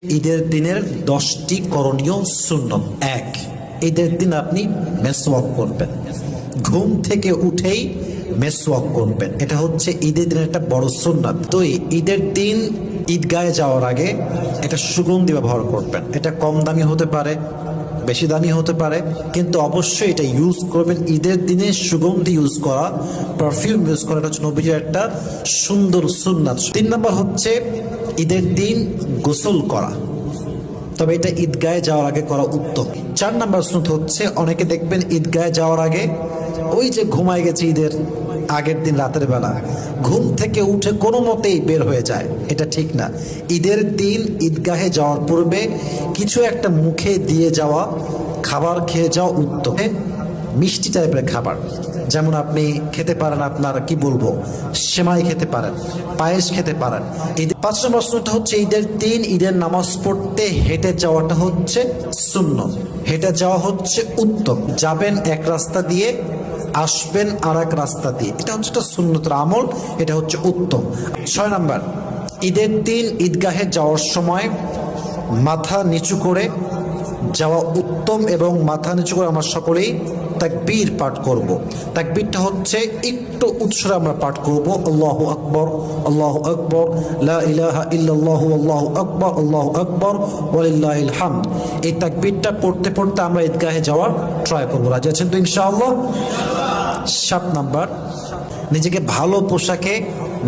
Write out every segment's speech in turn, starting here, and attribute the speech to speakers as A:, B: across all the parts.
A: ঈদের দিনের 10টি করণীয় সুন্নত। 1, ঈদের দিন আপনি মেসওয়াক করবেন। ঘুম থেকে উঠেই মেসওয়াক করবেন, এটা হচ্ছে ঈদের দিনের একটা বড় সুন্নাত। 2, ঈদের দিন ঈদগাহে যাওয়ার আগে একটা সুগন্ধি ব্যবহার করবেন। এটা কম দামি হতে পারে, বেশি দামি হতে পারে, কিন্তু অবশ্যই এটা ইউজ করবেন। ঈদের দিনে সুগন্ধি ইউজ করা, পারফিউম ইউজ করা, এটা হচ্ছে নবীর একটা সুন্দর সুন্নাত। 3 নম্বর হচ্ছে ঈদের দিন গোসল করা, তবে এটা ঈদগাহে যাওয়ার আগে করা উত্তম। 4 নম্বর সুন্নাত হচ্ছে, অনেকে দেখবেন ঈদগাহে যাওয়ার আগে ওই যে ঘুমায় গেছে ঈদের আগের দিন রাতের বেলা, ঘুম থেকে উঠে কোনো মতেই বের হয়ে যায়, এটা ঠিক না। ঈদের দিন ঈদগাহে যাওয়ার পূর্বে কিছু একটা মুখে দিয়ে যাওয়া খাবার খেয়ে যাওয়া উত্তম। মিষ্টি টাইপের খাবার, যেমন আপনি খেতে পারেন, আপনার কি বলবো, সেমাই খেতে পারেন, পায়েস খেতে পারেন। 5 নম্বর সুন্নাত হচ্ছে, ঈদের দিন ঈদের নামাজ পড়তে হেঁটে যাওয়াটা হচ্ছে সুন্নত। হেঁটে যাওয়া হচ্ছে উত্তম। যাবেন এক রাস্তা দিয়ে, আসবেন আর এক রাস্তা দিয়ে, এটা হচ্ছে একটা সুন্নতের আমল, এটা হচ্ছে উত্তম। 6 নম্বর, ঈদের দিন ঈদগাহে যাওয়ার সময় মাথা নিচু করে যাওয়া উত্তম, এবং মাথা নিচু করে আমরা সকলেই তাকবীর পাঠ করব। তাকবীরটা হচ্ছে একটু উৎসরে আমরা পাঠ করব, আল্লাহু আকবার, আল্লাহু আকবার, লা ইলাহা ইল্লাল্লাহু, আল্লাহু আকবার, আল্লাহু আকবার, ওয়ালিল্লাহিল হামদ। এই তাকবীরটা পড়তে পড়তে আমরা ঈদগাহে যাওয়ার ট্রাই করব। রাজি আছেন তো ইনশাআল্লাহ? 7 নাম্বার, নিজেকে ভালো পোশাকে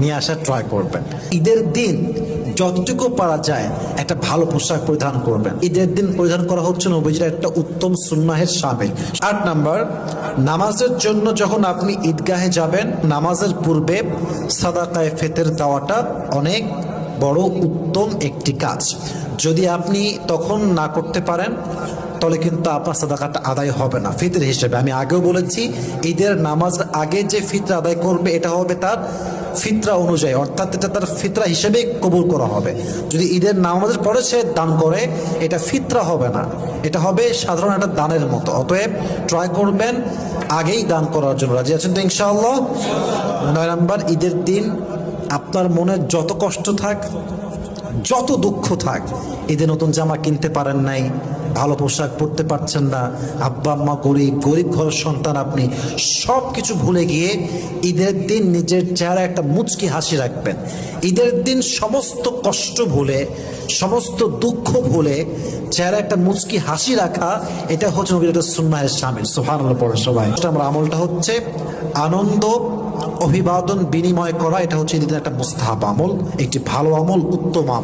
A: নিয়ে আসার ট্রাই করবেন। ঈদের দিন যতটুকু পারা যায় একটা ভালো পোশাক পরিধান করবেন। ঈদের দিন পরিধান করা হচ্ছে নবীজির একটা উত্তম সুন্নাহের শামিল। 8 নাম্বার, নামাজের জন্য যখন আপনি ঈদগাহে যাবেন, নামাজের পূর্বে সাদাকায়ে ফিতর দেওয়াটা অনেক বড় উত্তম একটি কাজ। যদি আপনি তখন না করতে পারেন, তাহলে কিন্তু আপনার সাদাকাটা আদায় হবে না ফিতর হিসেবে। আমি আগেও বলেছি, ঈদের নামাজের আগে যে ফিতরা আদায় করবে, এটা হবে তার ফিতরা অনুযায়ী, অর্থাৎ এটা তার ফিতরা হিসেবে কবুল করা হবে। যদি ঈদের নামাজের পরে সে দান করে, এটা ফিতরা হবে না, এটা হবে সাধারণ একটা দানের মতো। অতএব ট্রাই করবেন আগেই দান করার জন্য। রাজি আছেন তো ইনশাআল্লাহ? 9 নম্বর, ঈদের দিন আপনার মনে যত কষ্ট থাক, যত দুঃখ থাক, ঈদে নতুন জামা কিনতে পারেন নাই, ভালো পোশাক পরতে পারছেন না, আব্বা আম্মা গরিব, গরিব ঘরের সন্তান আপনি, সব কিছু ভুলে গিয়ে ঈদের দিন নিজের চেহারা একটা মুচকি হাসি রাখবেন। ঈদের দিন সমস্ত কষ্ট ভুলে, সমস্ত দুঃখ ভুলে চেহারা একটা মুচকি হাসি রাখা, এটা হচ্ছে নবীর একটা সুন্নাহের শামিল। সুবহানাল্লাহ পড়ে সবাই। আমরা আমলটা হচ্ছে আনন্দ, অভিবাদন বিনিময় করা, এটা হচ্ছে ঈদের একটা মুস্তাহাব আমল, একটি ভালো আমল, উত্তম আমল।